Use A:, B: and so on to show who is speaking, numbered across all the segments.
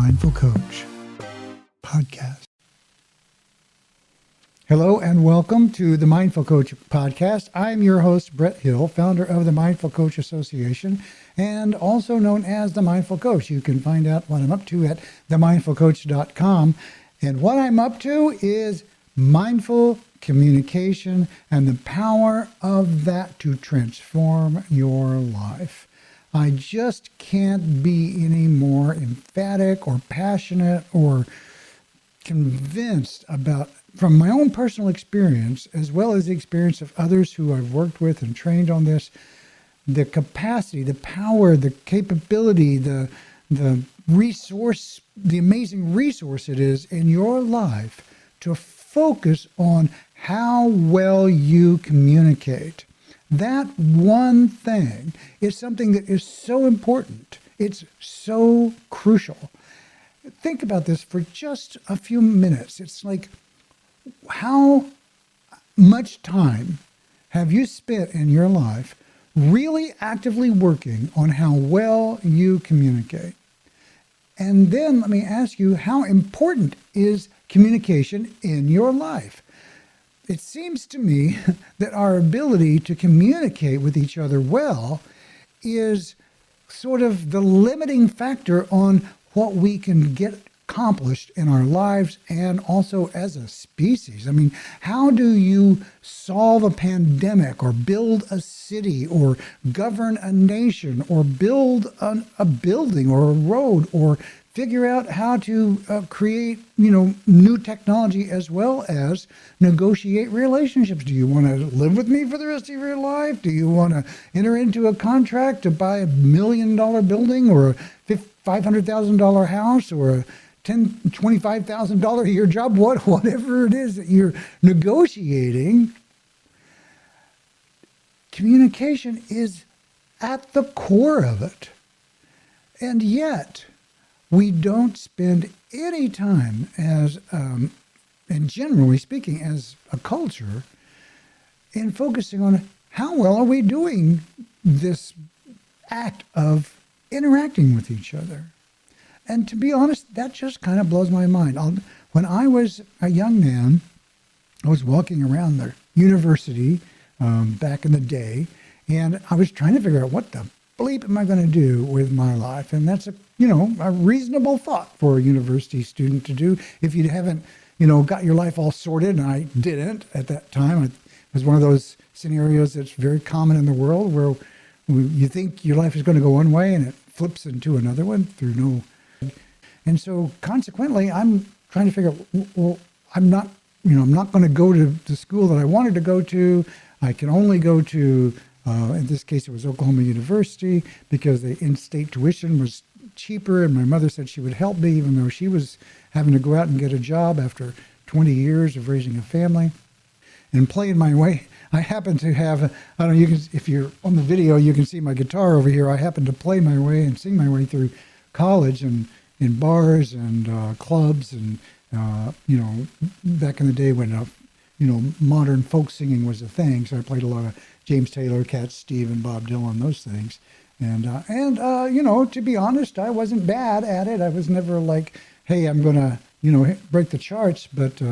A: Mindful Coach podcast. Hello and welcome to the Mindful Coach podcast. I'm your host, Brett Hill, founder of the Mindful Coach Association and also known as the Mindful Coach. You can find out what I'm up to at themindfulcoach.com. And what I'm up to is mindful communication and the power of that to transform your life. I just can't be any more emphatic or passionate or convinced about, from my own personal experience, as well as the experience of others who I've worked with and trained on this, the capacity, the power, the capability, the resource, the amazing resource it is in your life to focus on how well you communicate. That one thing is something that is so important. It's so crucial. Think about this for just a few minutes. It's like, how much time have you spent in your life really actively working on how well you communicate? And then let me ask you, how important is communication in your life? It seems to me that our ability to communicate with each other well is sort of the limiting factor on what we can get accomplished in our lives and also as a species. I mean, how do you solve a pandemic or build a city or govern a nation or build a building or a road or figure out how to create, new technology as well as negotiate relationships? Do you want to live with me for the rest of your life? Do you want to enter into a contract to buy $1 million building or a $500,000 house or a $25,000 a year job? Whatever it is that you're negotiating, communication is at the core of it. And yet, we don't spend any time as, and generally speaking, as a culture, in focusing on how well are we doing this act of interacting with each other. And to be honest, that just kind of blows my mind. When I was a young man, I was walking around the university back in the day, and I was trying to figure out what the bleep am I going to do with my life? And that's a reasonable thought for a university student to do if you haven't, got your life all sorted. And I didn't at that time. It was one of those scenarios that's very common in the world where you think your life is going to go one way and it flips into another one through no. And so consequently, I'm trying to figure out, well, I'm not going to go to the school that I wanted to go to. I can only go to, in this case, it was Oklahoma University, because the in-state tuition was cheaper, and my mother said she would help me, even though she was having to go out and get a job after 20 years of raising a family. And playing my way, I happen to have, if you're on the video, you can see my guitar over here. I happen to play my way and sing my way through college and in bars and clubs and, back in the day when, modern folk singing was a thing. So I played a lot of James Taylor, Cat Steve, and Bob Dylan, those things. And to be honest, I wasn't bad at it. I was never like, hey, I'm going to, break the charts, but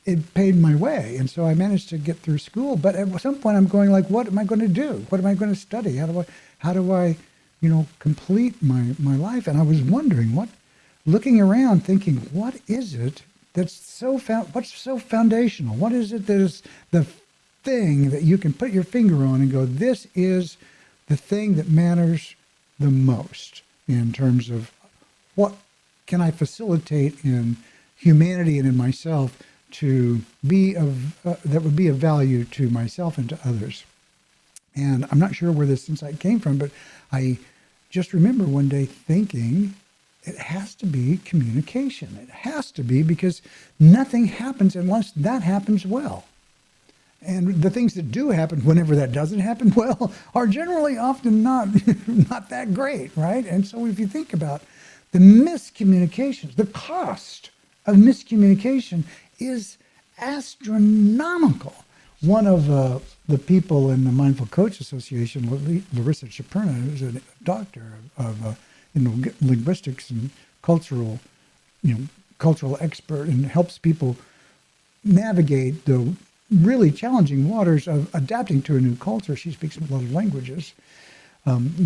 A: it paid my way. And so I managed to get through school. But at some point I'm going like, what am I going to do? What am I going to study? How do I complete my life? And I was wondering looking around thinking, what is it that's what's so foundational? What is it that is the thing that you can put your finger on and go, this is the thing that matters the most in terms of what can I facilitate in humanity and in myself to be that would be of value to myself and to others. And I'm not sure where this insight came from, but I just remember one day thinking, it has to be communication. It has to be, because nothing happens unless that happens well. And the things that do happen, whenever that doesn't happen well, are generally often not that great, right? And so if you think about the miscommunications, the cost of miscommunication is astronomical. One of the people in the Mindful Coach Association, Larissa Chaperna, who's a doctor of linguistics and cultural, cultural expert, and helps people navigate the really challenging waters of adapting to a new culture. She speaks a lot of languages,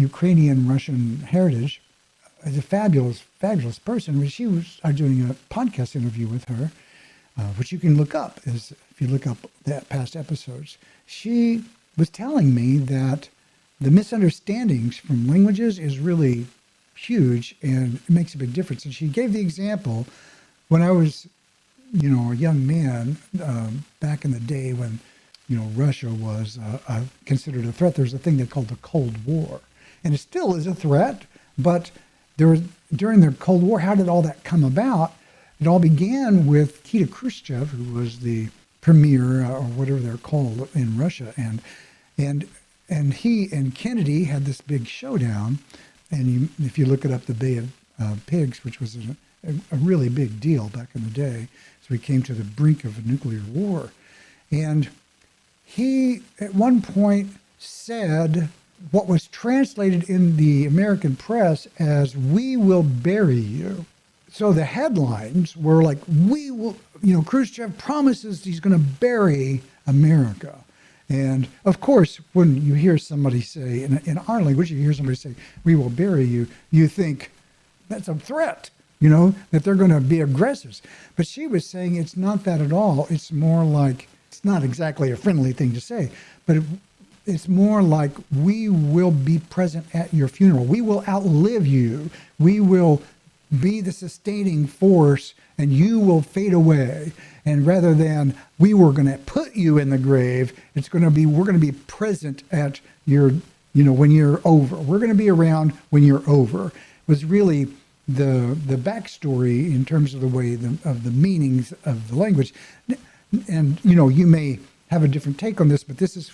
A: Ukrainian, Russian heritage. Is a fabulous, fabulous person. She was doing a podcast interview with her, which you can look up if you look up that past episodes. She was telling me that the misunderstandings from languages is really huge and it makes a big difference. And she gave the example when I was, a young man back in the day when, Russia was considered a threat. There's a thing they called the Cold War, and it still is a threat. But during the Cold War, how did all that come about? It all began with Nikita Khrushchev, who was the premier or whatever they're called in Russia, and he and Kennedy had this big showdown. And if you look it up, the Bay of Pigs, which was a really big deal back in the day, so we came to the brink of a nuclear war. And he, at one point, said what was translated in the American press as, "We will bury you." So the headlines were like, "We will," Khrushchev promises he's going to bury America. And of course, when you hear somebody say, in our language, you hear somebody say, "We will bury you," you think that's a threat, that they're going to be aggressors. But she was saying it's not that at all. It's more like, it's not exactly a friendly thing to say, but it's more like, we will be present at your funeral. We will outlive you. We will be the sustaining force and you will fade away. And rather than we were going to put you in the grave, it's going to be, we're going to be present at your, when you're over. We're going to be around when you're over. It was really the backstory in terms of the way of the meanings of the language. And, you may have a different take on this, but this is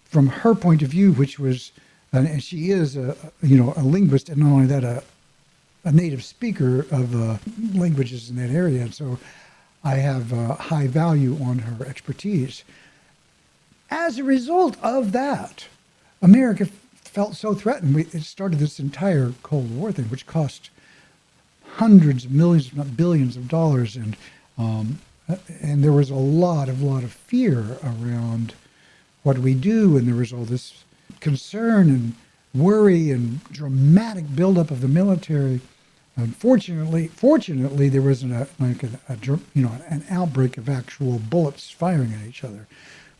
A: from her point of view, which was, and she is a linguist, and not only that, a native speaker of languages in that area. And so I have high value on her expertise. As a result of that, America felt so threatened. It started this entire Cold War thing, which cost hundreds of millions, if not billions of dollars. And there was a lot of fear around what we do. And there was all this concern and worry and dramatic buildup of the military. Unfortunately, there wasn't an outbreak of actual bullets firing at each other,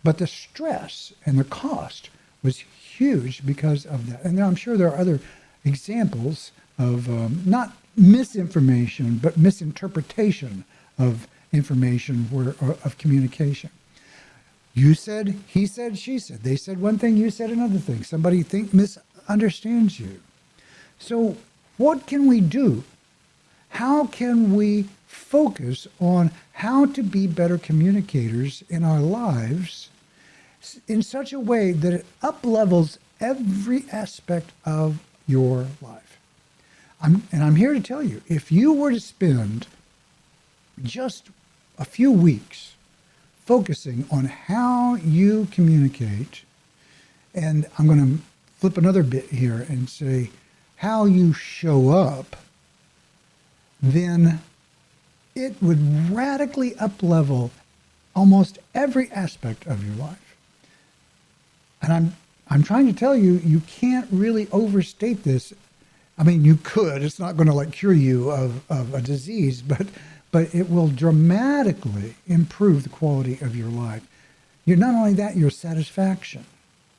A: but the stress and the cost was huge because of that. And I'm sure there are other examples of not misinformation, but misinterpretation of information of communication. You said, he said, she said. They said one thing, you said another thing. Somebody misunderstands you. So what can we do? How can we focus on how to be better communicators in our lives in such a way that it up-levels every aspect of your life? I'm here to tell you, if you were to spend just a few weeks focusing on how you communicate, and I'm going to flip another bit here and say how you show up, then it would radically up-level almost every aspect of your life. And I'm trying to tell you, you can't really overstate this. I mean, you could. It's not going to cure you of a disease, but it will dramatically improve the quality of your life. You're not only that, your satisfaction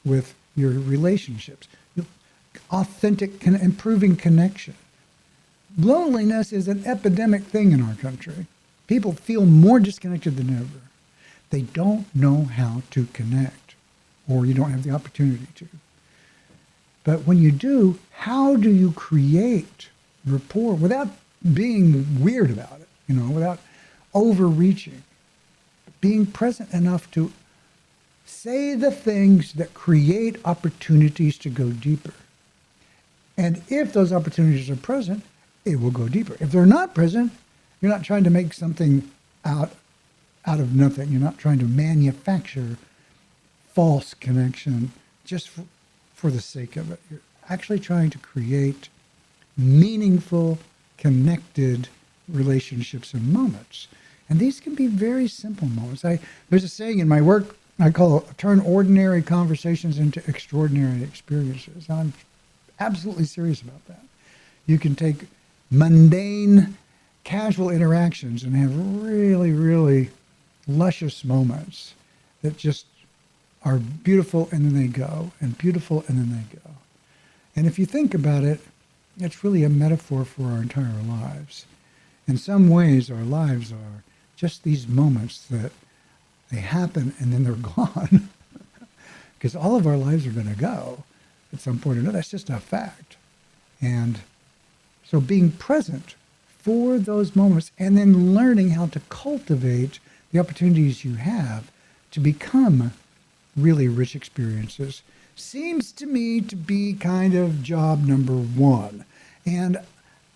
A: with your relationships, authentic, improving connection. Loneliness is an epidemic thing in our country. People feel more disconnected than ever. They don't know how to connect, or you don't have the opportunity to. But when you do, how do you create rapport without being weird about it, without overreaching, being present enough to say the things that create opportunities to go deeper. And if those opportunities are present, it will go deeper. If they're not present, you're not trying to make something out of nothing. You're not trying to manufacture false connection just for the sake of it. You're actually trying to create meaningful connected relationships and moments. And these can be very simple moments. There's a saying in my work I call it, turn ordinary conversations into extraordinary experiences. And I'm absolutely serious about that. You can take mundane, casual interactions and have really, really luscious moments that just are beautiful and then they go, and beautiful and then they go. And if you think about it, it's really a metaphor for our entire lives. In some ways, our lives are just these moments that they happen and then they're gone. Because all of our lives are going to go at some point or another. That's just a fact. And so being present for those moments and then learning how to cultivate the opportunities you have to become really rich experiences seems to me to be kind of job number one. And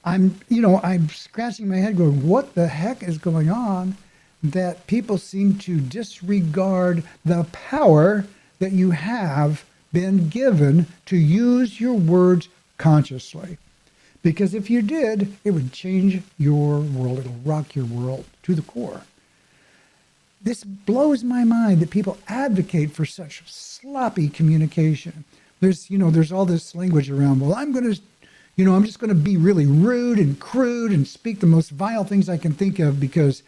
A: I'm scratching my head going, what the heck is going on that people seem to disregard the power that you have been given to use your words consciously? Because if you did, it would change your world. It'll rock your world to the core. This blows my mind that people advocate for such sloppy communication. There's all this language around, well, I'm just going to be really rude and crude and speak the most vile things I can think of because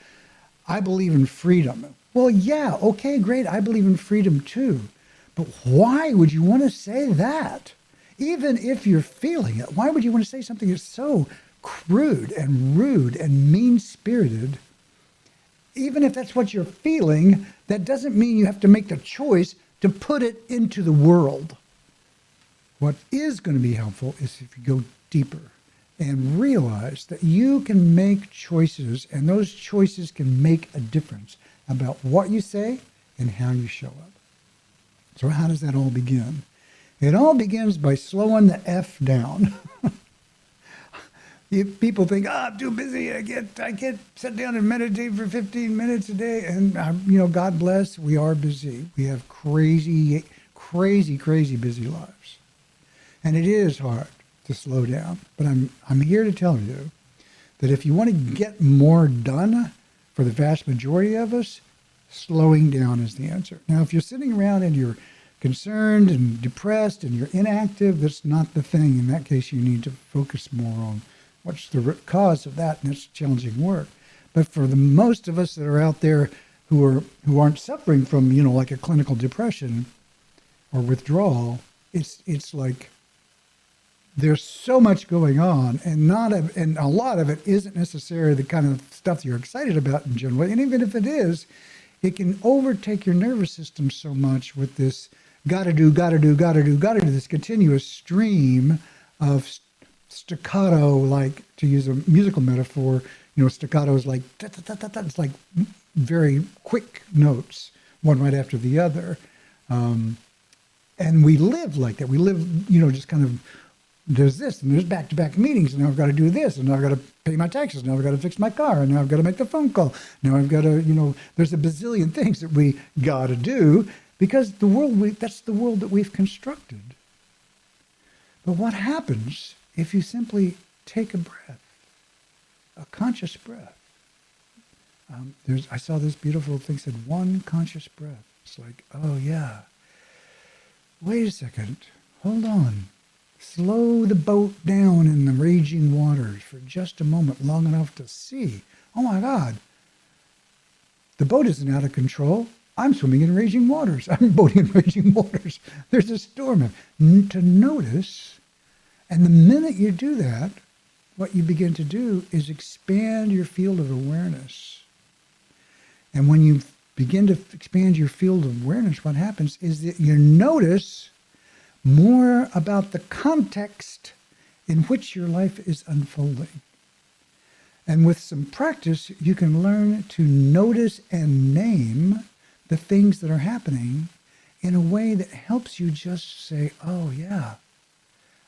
A: I believe in freedom. Well, yeah, okay, great. I believe in freedom too. But why would you want to say that? Even if you're feeling it, why would you want to say something that's so crude and rude and mean-spirited? Even if that's what you're feeling, that doesn't mean you have to make the choice to put it into the world. What is going to be helpful is if you go deeper and realize that you can make choices, and those choices can make a difference about what you say and how you show up. So how does that all begin? It all begins by slowing the F down. People think, I'm too busy. I can't sit down and meditate for 15 minutes a day. And, God bless, we are busy. We have crazy, crazy, crazy busy lives. And it is hard to slow down. But I'm here to tell you that if you want to get more done, for the vast majority of us, slowing down is the answer. Now, if you're sitting around and you're concerned and depressed and you're inactive, that's not the thing. In that case, you need to focus more on what's the root cause of that, and it's challenging work. But for the most of us that are out there who aren't suffering from, like a clinical depression or withdrawal, it's like there's so much going on, and a lot of it isn't necessarily the kind of stuff you're excited about in general. And even if it is, it can overtake your nervous system so much with this gotta do, this continuous stream of staccato, like, to use a musical metaphor, staccato is like, it's like very quick notes, one right after the other. And we live like that. We live, just kind of, there's this, and there's back-to-back meetings, and now I've got to do this, and now I've got to pay my taxes, now I've got to fix my car, and now I've got to make the phone call, now I've got to, there's a bazillion things that we got to do, because that's the world that we've constructed. But what happens if you simply take a breath, a conscious breath? I saw this beautiful thing said, one conscious breath. It's like, oh yeah, wait a second, hold on. Slow the boat down in the raging waters for just a moment, long enough to see, oh my God, the boat isn't out of control. I'm swimming in raging waters. I'm boating in raging waters. There's a storm. To notice, and the minute you do that, what you begin to do is expand your field of awareness. And when you begin to expand your field of awareness, what happens is that you notice more about the context in which your life is unfolding. And with some practice, you can learn to notice and name the things that are happening in a way that helps you just say, oh yeah,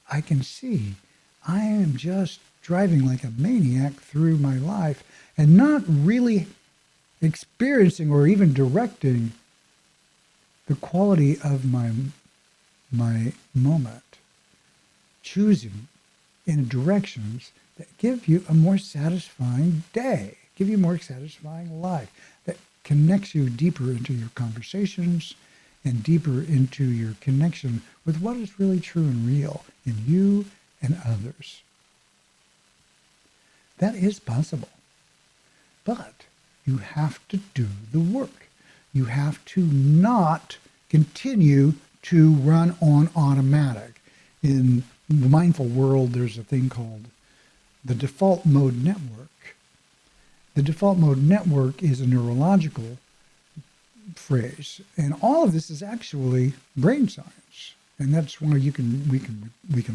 A: I can see. I am just driving like a maniac through my life and not really experiencing or even directing the quality of my moment, choosing in directions that give you a more satisfying day, give you a more satisfying life, that connects you deeper into your conversations and deeper into your connection with what is really true and real in you and others. That is possible. But you have to do the work. You have to not continue to run on automatic. In the mindful world, there's a thing called the default mode network. The default mode network is a neurological phrase, and all of this is actually brain science. And that's why we can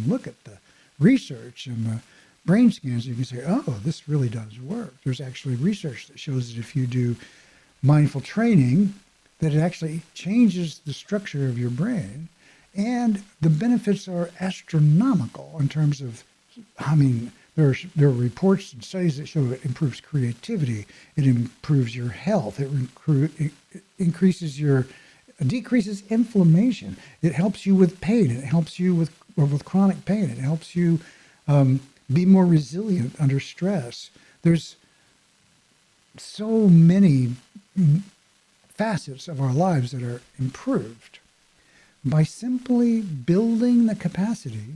A: look at the research and the brain scans. You can say, oh, this really does work. There's actually research that shows that if you do mindful training, that it actually changes the structure of your brain, and the benefits are astronomical in terms of, there are reports and studies that show it improves creativity, it improves your health, it decreases inflammation, it helps you with pain, it helps you with chronic pain, it helps you be more resilient under stress. There's so many facets of our lives that are improved by simply building the capacity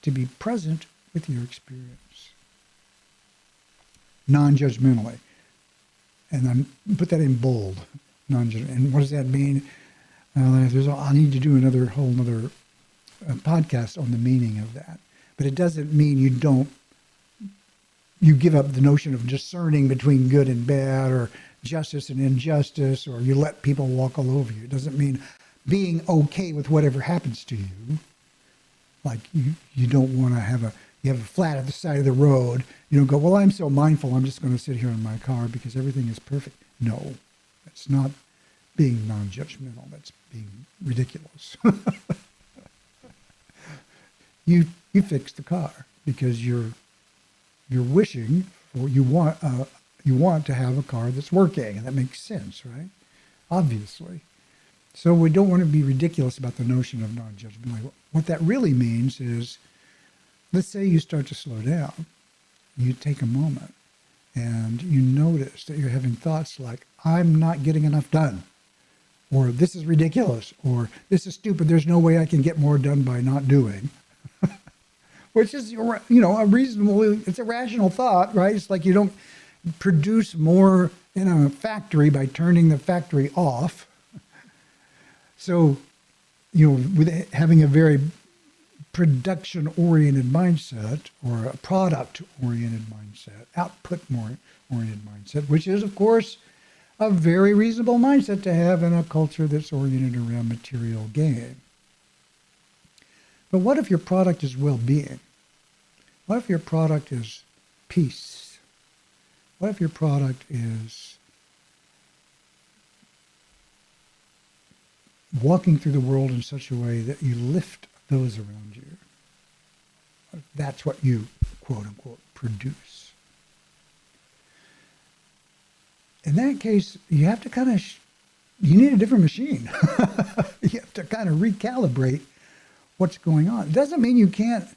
A: to be present with your experience, non-judgmentally. And then put that in bold, non-judgmental. And what does that mean? I need to do another whole podcast on the meaning of that. But it doesn't mean you give up the notion of discerning between good and bad, or justice and injustice, or you let people walk all over you. It doesn't mean being okay with whatever happens to you. Like you don't want to you have a flat at the side of the road. You don't go, well, I'm so mindful, I'm just going to sit here in my car because everything is perfect. No, that's not being non-judgmental. That's being ridiculous. You fix the car because you're wishing, or you want to have a car that's working, and that makes sense, right? Obviously. So we don't want to be ridiculous about the notion of non-judgmental. What that really means is, let's say you start to slow down. You take a moment and you notice that you're having thoughts like, I'm not getting enough done, or this is ridiculous, or this is stupid, there's no way I can get more done by not doing. Which is, it's a rational thought, right? It's like you don't produce more in a factory by turning the factory off. So, with having a very production-oriented mindset, or a product-oriented mindset, output-oriented mindset, which is, of course, a very reasonable mindset to have in a culture that's oriented around material gain. But what if your product is well-being? What if your product is peace? What if your product is walking through the world in such a way that you lift those around you? That's what you, quote unquote, produce. In that case, you have to you need a different machine. You have to kind of recalibrate what's going on. It doesn't mean you can't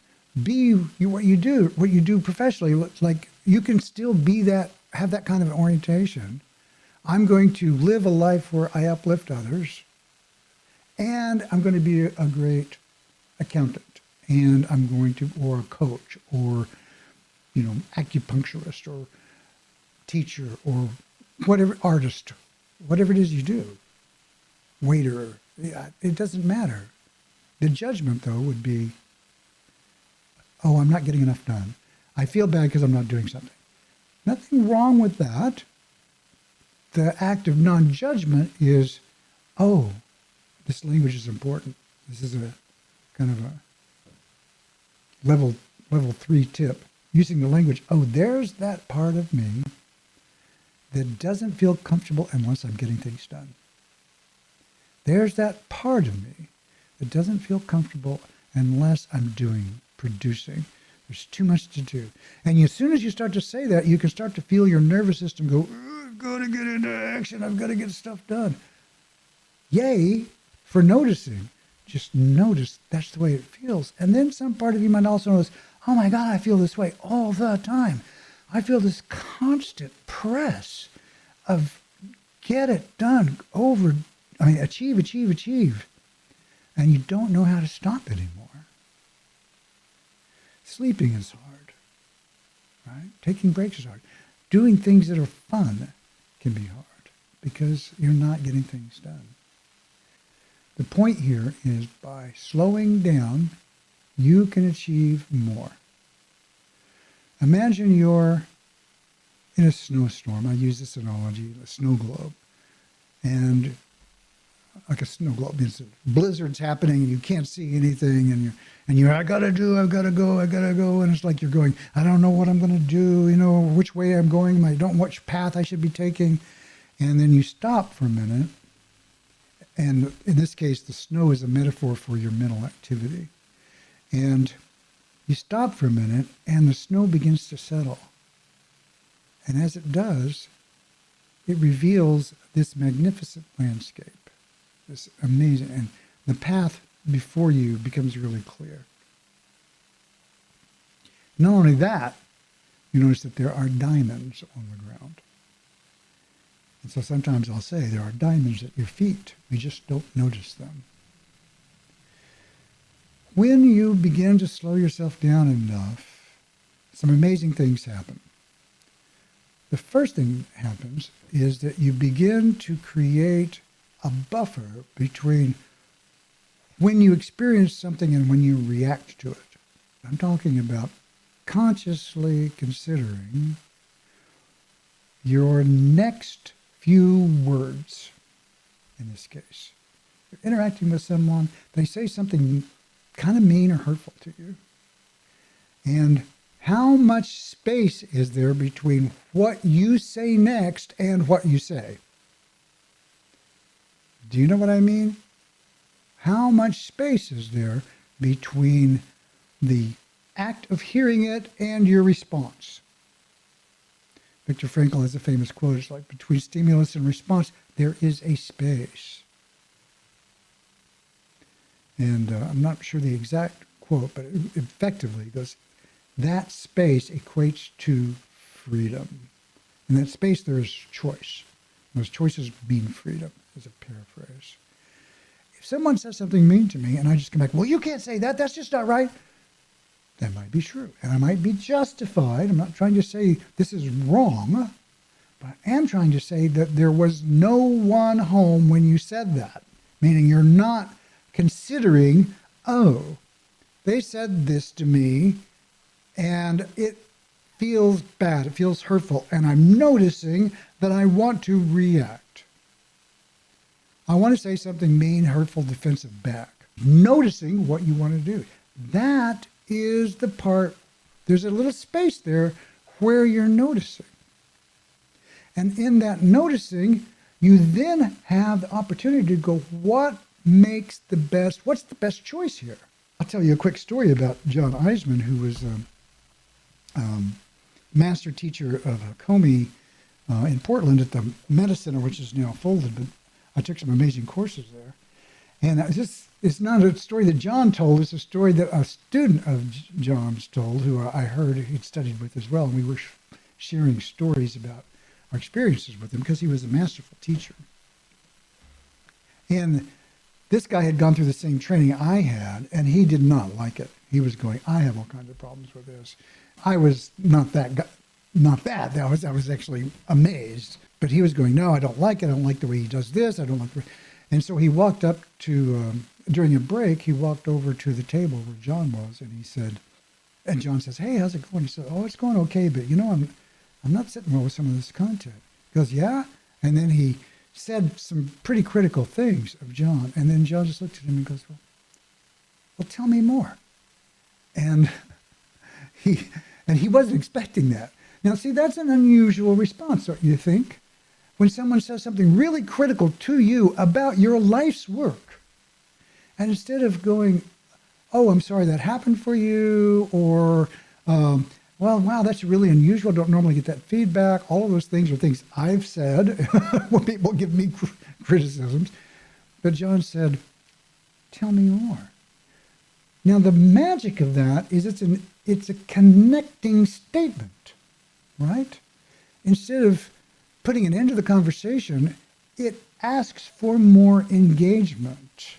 A: be what you do professionally. Like, you can still have that kind of orientation. I'm going to live a life where I uplift others, and I'm going to be a great accountant, and I'm going to, or a coach, or, acupuncturist, or teacher, or whatever, artist, whatever it is you do, waiter, it doesn't matter. The judgment, though, would be, oh, I'm not getting enough done. I feel bad because I'm not doing something. Nothing wrong with that. The act of non-judgment is, oh, this language is important. This is a kind of a level 3 tip. Using the language, oh, there's that part of me that doesn't feel comfortable unless I'm getting things done. There's that part of me that doesn't feel comfortable unless I'm producing. There's too much to do. And as soon as you start to say that, you can start to feel your nervous system go, I've got to get into action. I've got to get stuff done. Yay for noticing. Just notice that's the way it feels. And then some part of you might also notice, Oh my God, I feel this way all the time. I feel this constant press of get it done, achieve, achieve, achieve. And you don't know how to stop anymore. Sleeping is hard, right? Taking breaks is hard. Doing things that are fun can be hard because you're not getting things done. The point here is by slowing down, you can achieve more. Imagine you're in a snowstorm. I use this analogy, a snow globe. And like a snow globe, it's a blizzard's happening and you can't see anything and you're I've got to go. And it's like you're going, I don't know what I'm going to do, which way I'm going. I don't know which path I should be taking. And then you stop for a minute. And in this case, the snow is a metaphor for your mental activity. And you stop for a minute and the snow begins to settle. And as it does, it reveals this magnificent landscape, this amazing, and the path before you becomes really clear. Not only that, you notice that there are diamonds on the ground. And so sometimes I'll say there are diamonds at your feet. We just don't notice them. When you begin to slow yourself down enough, some amazing things happen. The first thing that happens is that you begin to create a buffer between when you experience something and when you react to it. I'm talking about consciously considering your next few words in this case. You're interacting with someone, they say something kind of mean or hurtful to you. And how much space is there between what you say next and what you say? Do you know what I mean? How much space is there between the act of hearing it and your response? Viktor Frankl has a famous quote, it's like between stimulus and response, there is a space. And I'm not sure the exact quote, but effectively it goes, that space equates to freedom. In that space, there is choice. Those choices mean freedom, as a paraphrase. If someone says something mean to me and I just come back, well, you can't say that. That's just not right. That might be true. And I might be justified. I'm not trying to say this is wrong, but I am trying to say that there was no one home when you said that, meaning you're not considering, oh, they said this to me, and it feels bad, it feels hurtful, and I'm noticing that I want to react. I want to say something mean, hurtful, defensive back. Noticing what you want to do. That is the part, there's a little space there where you're noticing. And in that noticing, you then have the opportunity to go, what's the best choice here? I'll tell you a quick story about John Eisman, who was master teacher of Comey in Portland at the Meta Center, which is now folded, but I took some amazing courses there. And it's not a story that John told, it's a story that a student of John's told, who I heard he'd studied with as well. And we were sharing stories about our experiences with him because he was a masterful teacher. And this guy had gone through the same training I had, and he did not like it. He was going, I have all kinds of problems with this. I was not that. I was actually amazed. But he was going, no, I don't like it. I don't like the way he does this. I don't like the. And so he walked up to, during a break, he walked over to the table where John was, and he said, and John says, hey, how's it going? He said, oh, it's going okay, but I'm not sitting well with some of this content. He goes, yeah? And then he said some pretty critical things of John. And then John just looked at him and goes, well, tell me more. And he wasn't expecting that. Now, see, that's an unusual response, don't you think? When someone says something really critical to you about your life's work, and instead of going, oh, I'm sorry that happened for you, or, well, wow, that's really unusual, don't normally get that feedback, all of those things are things I've said when people give me criticisms. But John said, tell me more. Now, the magic of that is it's an It's a connecting statement, right? Instead of putting an end to the conversation, it asks for more engagement.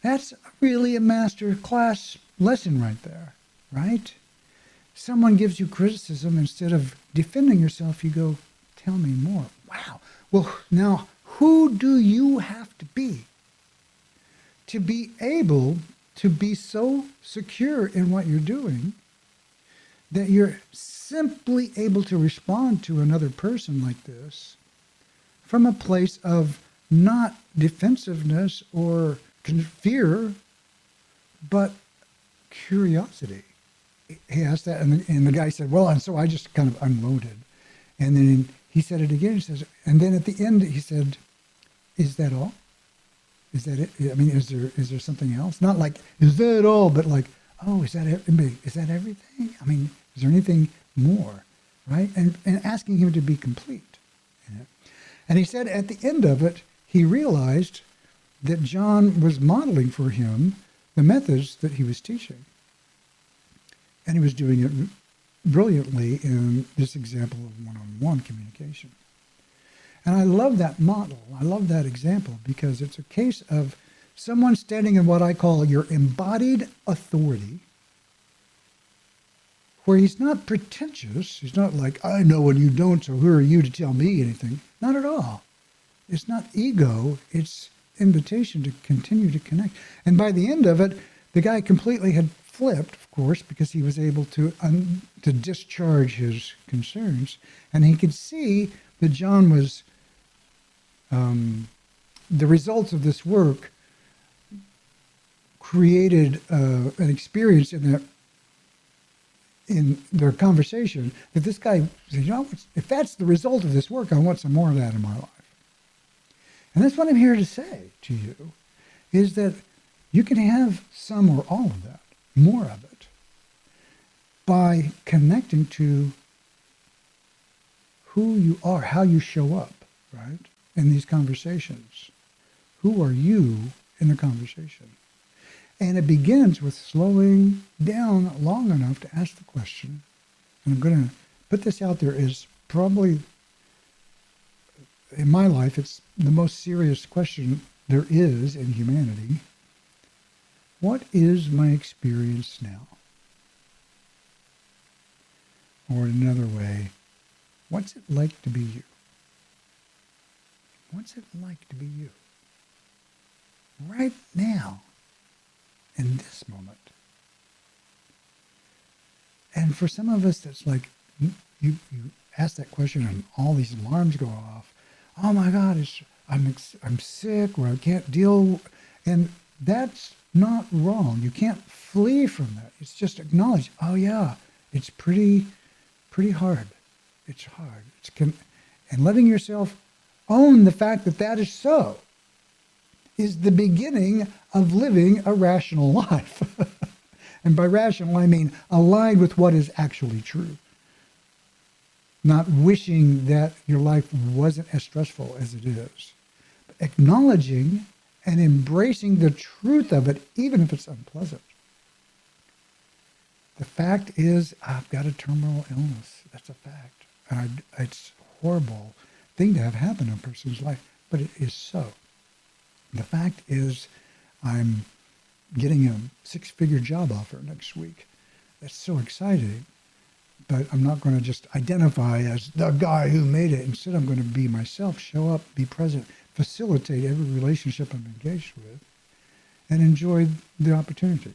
A: That's really a master class lesson right there, right? Someone gives you criticism, instead of defending yourself, you go, tell me more. Wow. Well, now, who do you have to be able to be so secure in what you're doing that you're simply able to respond to another person like this from a place of not defensiveness or fear, but curiosity? He asked that, and the guy said, well, and so I just kind of unloaded. And then he said it again. He says, and then at the end, he said, is that all? Is that it? I mean, is there something else? Not like, is that all? But like, oh, is that everything? I mean, is there anything more? Right? And asking him to be complete in it. And he said at the end of it, he realized that John was modeling for him the methods that he was teaching. And he was doing it brilliantly in this example of one-on-one communication. And I love that model. I love that example because it's a case of someone standing in what I call your embodied authority, where he's not pretentious. He's not like, I know and you don't, so who are you to tell me anything? Not at all. It's not ego. It's invitation to continue to connect. And by the end of it, the guy completely had flipped, of course, because he was able to discharge his concerns. And he could see that John was, the results of this work created an experience in their conversation that this guy said, you know, if that's the result of this work, I want some more of that in my life. And that's what I'm here to say to you, is that you can have some or all of that, more of it, by connecting to who you are, how you show up, right, in these conversations. Who are you in the conversation? And it begins with slowing down long enough to ask the question. And I'm going to put this out there as probably, in my life, it's the most serious question there is in humanity. What is my experience now? Or in another way, what's it like to be you? What's it like to be you? Right now, in this moment. And for some of us, that's like, you ask that question and all these alarms go off. Oh my God, I'm sick, or I can't deal. And that's not wrong. You can't flee from that. It's just acknowledge, oh yeah, it's pretty hard. It's hard. And letting yourself own the fact that that is so is the beginning of living a rational life. And by rational, I mean aligned with what is actually true. Not wishing that your life wasn't as stressful as it is. But acknowledging and embracing the truth of it, even if it's unpleasant. The fact is, I've got a terminal illness. That's a fact. And it's a horrible thing to have happen in a person's life, but it is so. The fact is, I'm getting a 6-figure job offer next week. That's so exciting, but I'm not going to just identify as the guy who made it. Instead, I'm going to be myself, show up, be present, facilitate every relationship I'm engaged with, and enjoy the opportunity.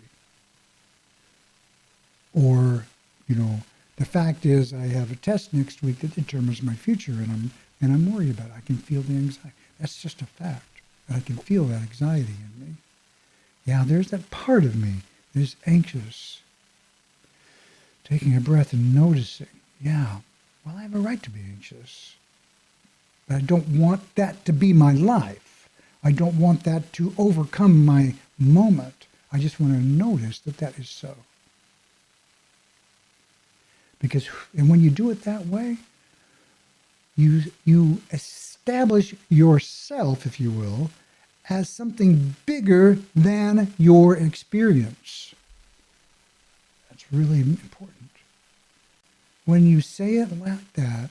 A: Or, the fact is, I have a test next week that determines my future, and I'm worried about it. I can feel the anxiety. That's just a fact. I can feel that anxiety in me. Yeah, there's that part of me that is anxious. Taking a breath and noticing, yeah, well, I have a right to be anxious. But I don't want that to be my life. I don't want that to overcome my moment. I just want to notice that that is so. And when you do it that way, you establish yourself, if you will, as something bigger than your experience. That's really important. When you say it like that,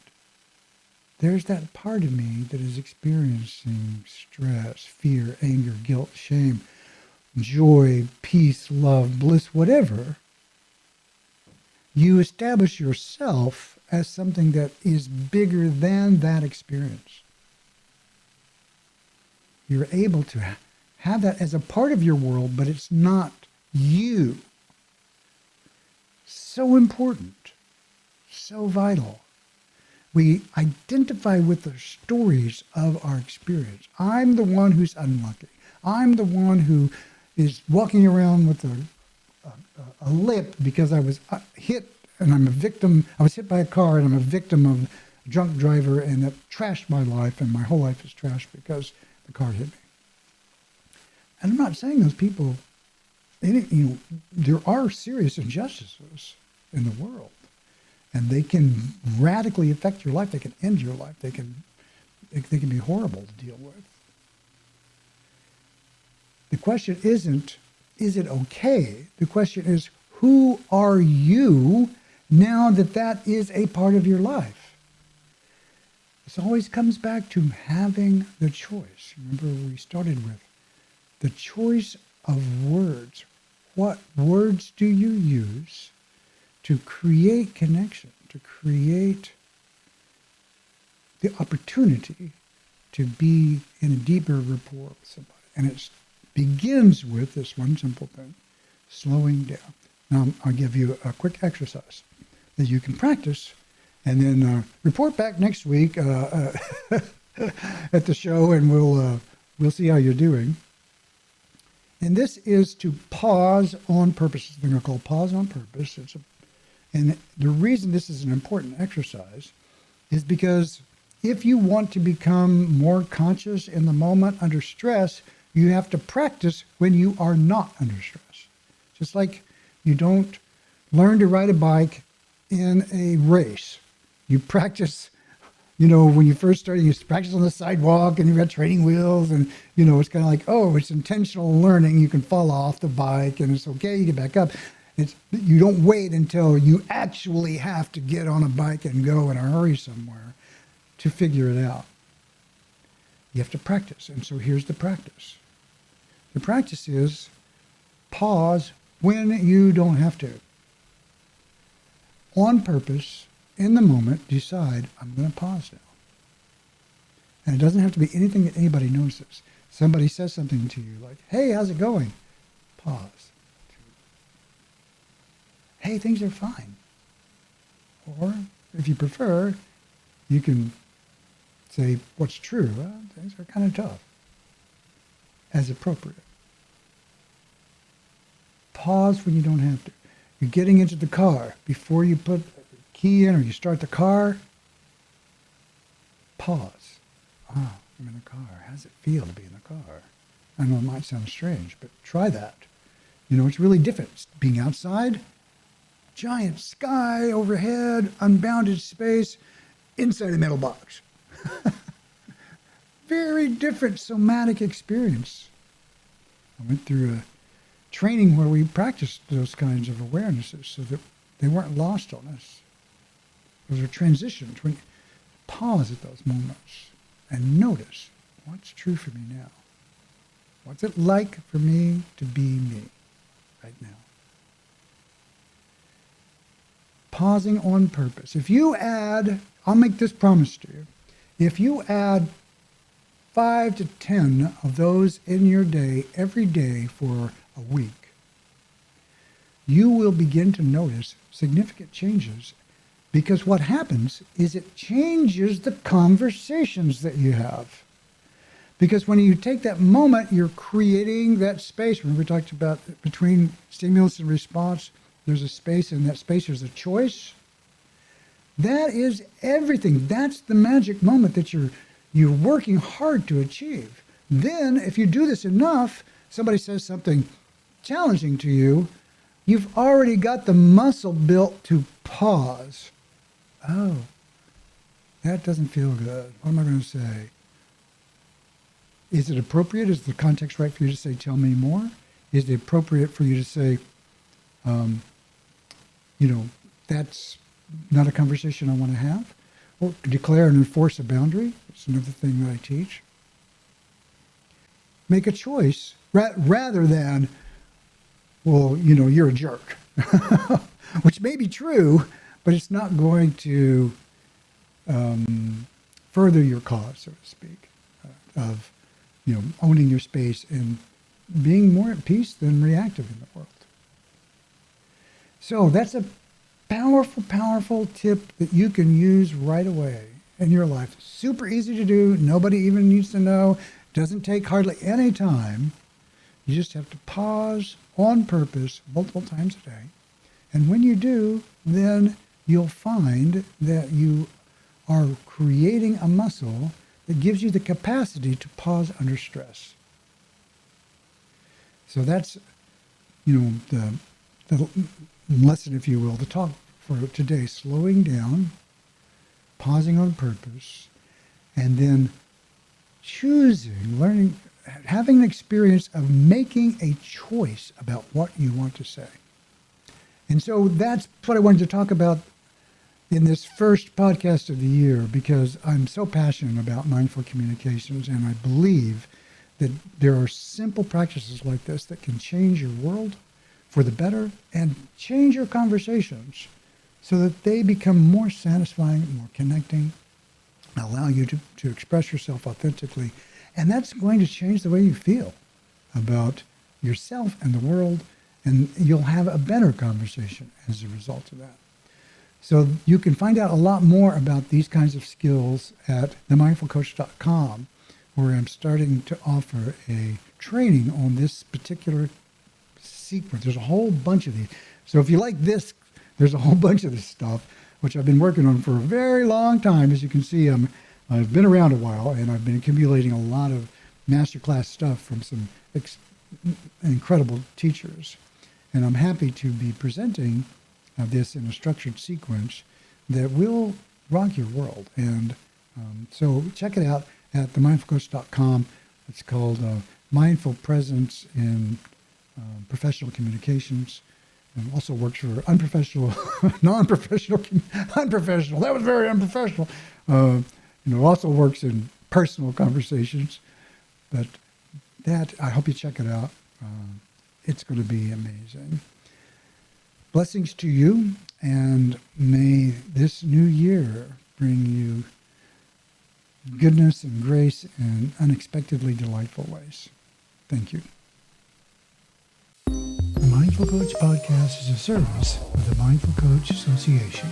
A: there's that part of me that is experiencing stress, fear, anger, guilt, shame, joy, peace, love, bliss, whatever. You establish yourself as something that is bigger than that experience. You're able to have that as a part of your world, but it's not you. So important, so vital. We identify with the stories of our experience. I'm the one who's unlucky. I'm the one who is walking around with a lip because I was hit and I'm a victim. I was hit by a car and I'm a victim of a drunk driver and that trashed my life, and my whole life is trashed because the car hit me. And I'm not saying those people, there are serious injustices in the world, and they can radically affect your life. They can end your life. They can be horrible to deal with. The question isn't, is it okay? The question is, who are you now that that is a part of your life? This always comes back to having the choice. Remember, we started with the choice of words. What words do you use to create connection, to create the opportunity to be in a deeper rapport with somebody? And it begins with this one simple thing, slowing down. Now, I'll give you a quick exercise that you can practice, and then report back next week at the show, and we'll see how you're doing. And this is to pause on purpose. It's a thing called pause on purpose. And the reason this is an important exercise is because if you want to become more conscious in the moment under stress, you have to practice when you are not under stress. Just like you don't learn to ride a bike in a race. You practice, when you first start, you practice on the sidewalk and you've got training wheels and, it's kind of like, oh, it's intentional learning. You can fall off the bike and it's okay, you get back up. You don't wait until you actually have to get on a bike and go in a hurry somewhere to figure it out. You have to practice. And so here's the practice. The practice is pause when you don't have to. On purpose, in the moment, decide, I'm going to pause now. And it doesn't have to be anything that anybody notices. Somebody says something to you like, hey, how's it going? Pause. Hey, things are fine. Or, if you prefer, you can say what's true. Well, things are kind of tough. As appropriate. Pause when you don't have to. You're getting into the car. Before you put the key in or you start the car, pause. Oh, I'm in the car. How does it feel to be in the car? I know it might sound strange, but try that. It's really different. It's being outside, giant sky overhead, unbounded space, inside a metal box. Very different somatic experience. I went through a training where we practiced those kinds of awarenesses so that they weren't lost on us. Those are transitions. When you pause at those moments and notice what's true for me now. What's it like for me to be me right now? Pausing on purpose. If you add, I'll make this promise to you, if you add 5 to 10 of those in your day, every day for a week, you will begin to notice significant changes, because what happens is it changes the conversations that you have. Because when you take that moment, you're creating that space. Remember we talked about between stimulus and response, there's a space, and that space there's a choice. That is everything. That's the magic moment that you're working hard to achieve. Then, if you do this enough, somebody says something challenging to you, you've already got the muscle built to pause. Oh, that doesn't feel good. What am I going to say? Is it appropriate? Is the context right for you to say, tell me more? Is it appropriate for you to say, That's not a conversation I want to have. Or declare and enforce a boundary. It's another thing that I teach. Make a choice rather than, well, you're a jerk, which may be true, but it's not going to further your cause, so to speak, of, owning your space and being more at peace than reactive in the world. So that's a powerful, powerful tip that you can use right away in your life. Super easy to do. Nobody even needs to know. Doesn't take hardly any time. You just have to pause on purpose multiple times a day. And when you do, then you'll find that you are creating a muscle that gives you the capacity to pause under stress. So that's, the lesson, if you will, the talk for today, slowing down, pausing on purpose, and then choosing, learning, having an experience of making a choice about what you want to say. And so that's what I wanted to talk about in this first podcast of the year, because I'm so passionate about mindful communications, and I believe that there are simple practices like this that can change your world for the better and change your conversations so that they become more satisfying, more connecting, allow you to express yourself authentically. And that's going to change the way you feel about yourself and the world, and you'll have a better conversation as a result of that. So you can find out a lot more about these kinds of skills at themindfulcoach.com, where I'm starting to offer a training on this particular sequence. There's a whole bunch of these. So if you like this, there's a whole bunch of this stuff, which I've been working on for a very long time. As you can see, I've been around a while, and I've been accumulating a lot of masterclass stuff from some incredible teachers. And I'm happy to be presenting this in a structured sequence that will rock your world. And so check it out at themindfulcoach.com. It's called Mindful Presence in Professional Communications. And also works for unprofessional, unprofessional. That was very unprofessional. Also works in personal conversations. But that, I hope you check it out. It's going to be amazing. Blessings to you, and may this new year bring you goodness and grace in unexpectedly delightful ways. Thank you. The Mindful Coach Podcast is a service of the Mindful Coach Association.